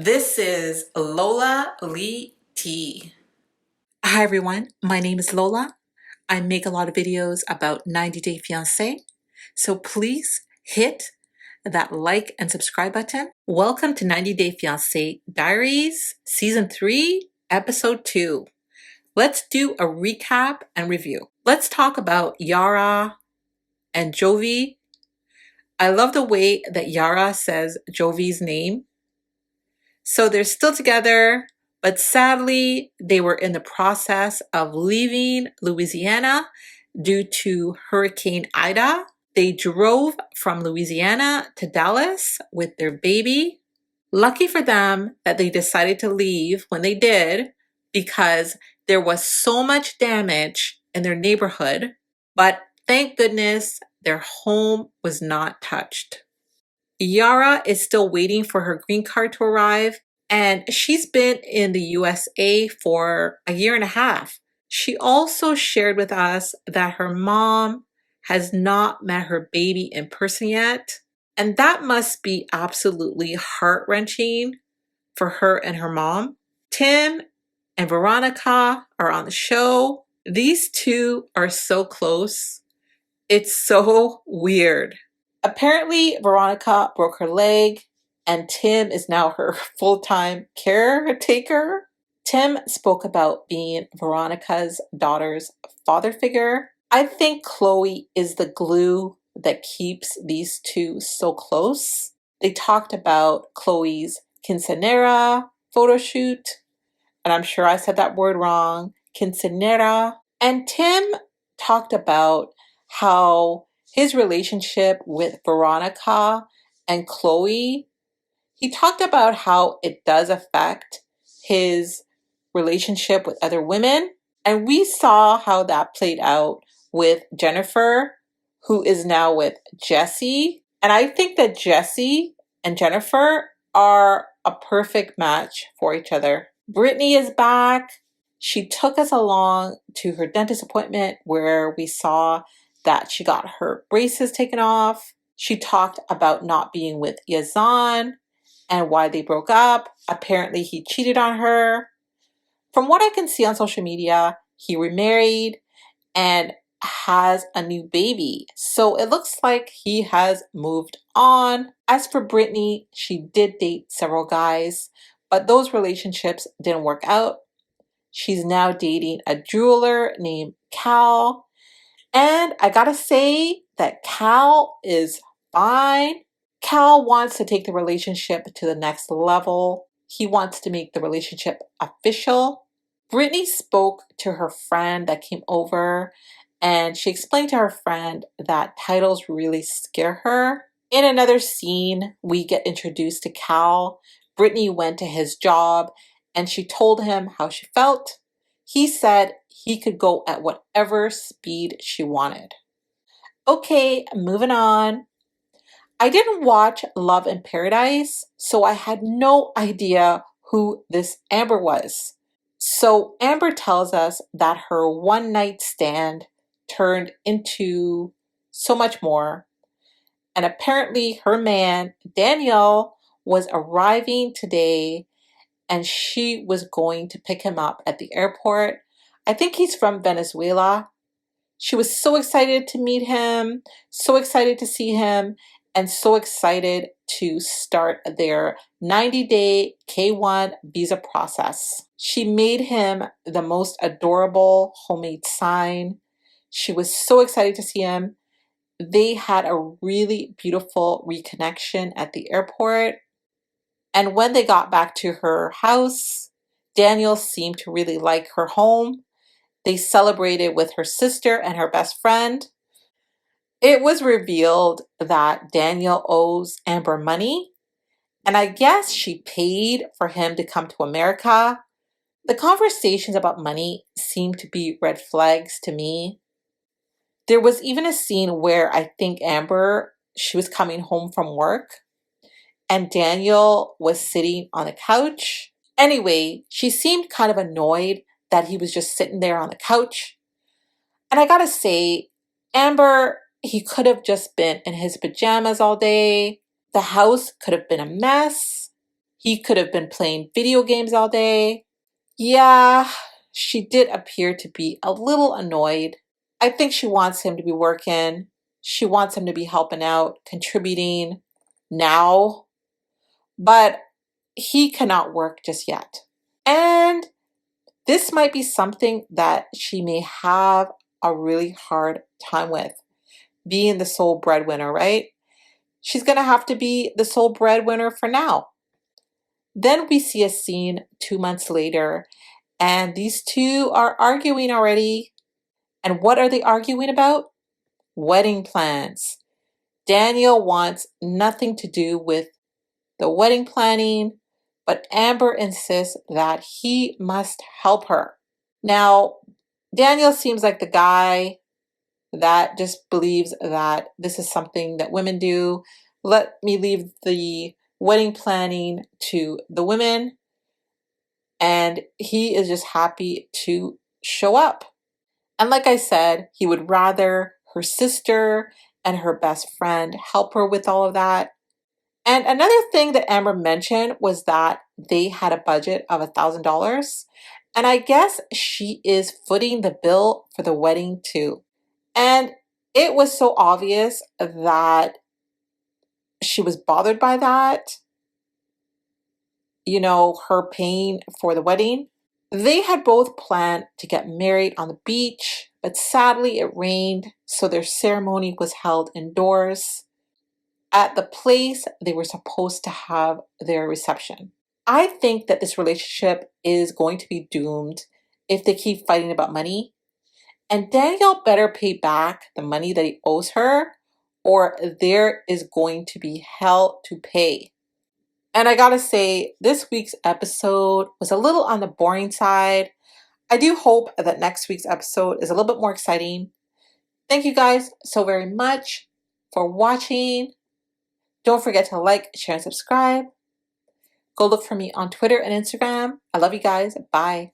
This is Lola Lee T. Hi everyone, my name is Lola. I make a lot of videos about 90 Day Fiancé, so please hit that like and subscribe button. Welcome to 90 Day Fiancé Diaries, Season 3, Episode 2. Let's do a recap and review. Let's talk about Yara and Jovi. I love the way that Yara says Jovi's name. So they're still together, but sadly, they were in the process of leaving Louisiana due to Hurricane Ida. They drove from Louisiana to Dallas with their baby. Lucky for them that they decided to leave when they did, because there was so much damage in their neighborhood. But thank goodness their home was not touched. Yara is still waiting for her green card to arrive, and she's been in the USA for a year and a half. She also shared with us that her mom has not met her baby in person yet, and that must be absolutely heart-wrenching for her and her mom. Tim and Veronica are on the show. These two are so close. It's so weird. Apparently, Veronica broke her leg, and Tim is now her full-time caretaker. Tim spoke about being Veronica's daughter's father figure. I think Chloe is the glue that keeps these two so close. They talked about Chloe's quinceanera photo shoot, and I'm sure I said that word wrong, quinceanera. And Tim talked about how his relationship with Veronica and Chloe, he talked about how it does affect his relationship with other women. And we saw how that played out with Jennifer, who is now with Jesse. And I think that Jesse and Jennifer are a perfect match for each other. Brittany is back. She took us along to her dentist appointment where we saw that she got her braces taken off. She talked about not being with Yazan and why they broke up. Apparently he cheated on her. From what I can see on social media, he remarried and has a new baby. So it looks like he has moved on. As for Brittany, she did date several guys, but those relationships didn't work out. She's now dating a jeweler named Cal. And I gotta say that Cal is fine. Cal wants to take the relationship to the next level. He wants to make the relationship official. Brittany spoke to her friend that came over, and she explained to her friend that titles really scare her. In another scene, we get introduced to Cal. Brittany went to his job and she told him how she felt. He said he could go at whatever speed she wanted. Okay, moving on. I didn't watch Love in Paradise, so I had no idea who this Amber was. So Amber tells us that her one night stand turned into so much more. And apparently her man, Daniel, was arriving today and she was going to pick him up at the airport. I think he's from Venezuela. She was so excited to meet him, so excited to see him, and so excited to start their 90-day K1 visa process. She made him the most adorable homemade sign. She was so excited to see him. They had a really beautiful reconnection at the airport. And when they got back to her house, Daniel seemed to really like her home. They celebrated with her sister and her best friend. It was revealed that Daniel owes Amber money, and I guess she paid for him to come to America. The conversations about money seemed to be red flags to me. There was even a scene where I think Amber, she was coming home from work, and Daniel was sitting on the couch. Anyway, she seemed kind of annoyed that he was just sitting there on the couch. And I gotta say, Amber, he could have just been in his pajamas all day. The house could have been a mess. He could have been playing video games all day. Yeah, she did appear to be a little annoyed. I think she wants him to be working. She wants him to be helping out, contributing now, but he cannot work just yet. And this might be something that she may have a really hard time with, being the sole breadwinner, right? She's going to have to be the sole breadwinner for now. Then we see a scene 2 months later, and these two are arguing already. And what are they arguing about? Wedding plans. Daniel wants nothing to do with the wedding planning, but Amber insists that he must help her. Now, Daniel seems like the guy that just believes that this is something that women do. Let me leave the wedding planning to the women. And he is just happy to show up. And like I said, he would rather her sister and her best friend help her with all of that. And another thing that Amber mentioned was that they had a budget of $1,000. And I guess she is footing the bill for the wedding too. And it was so obvious that she was bothered by that, her paying for the wedding. They had both planned to get married on the beach, but sadly it rained, so their ceremony was held indoors at the place they were supposed to have their reception. I think that this relationship is going to be doomed if they keep fighting about money. And Daniel better pay back the money that he owes her, or there is going to be hell to pay. And I gotta say, this week's episode was a little on the boring side. I do hope that next week's episode is a little bit more exciting. Thank you guys so very much for watching. Don't forget to like, share, and subscribe. Go look for me on Twitter and Instagram. I love you guys. Bye.